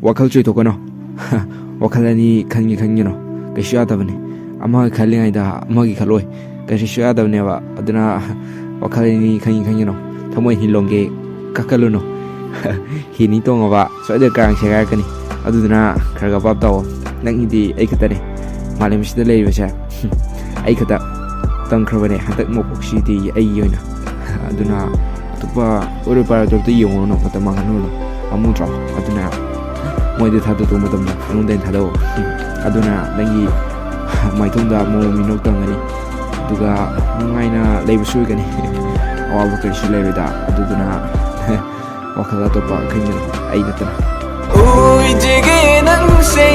Wakal cuy to kono. Wakal ani khangi khangino. Kaisu yadabani. Ama khalingai da amagi khaloi. Kaisu yadabani wa aduna wakal ani khangi khangino. Thamoi hilongge kakaluno. Hini tonga ba soide kang segar kani. Aduna kharaga pap taw. Nang hidi ai khatane. Malam sida lei basa. Ai khata tangkhrabane hatak mopok sidi ai yoina. Aduna tupa ore para to yongo no kata mangano amu tra aduna moi de thadu to matam na anu den thado aduna nangi mai thongda mo minok tangani duga nungaina leibu sui gani awal ba kai sulai da aduna wakala to pa khin ai natana oi jege nang se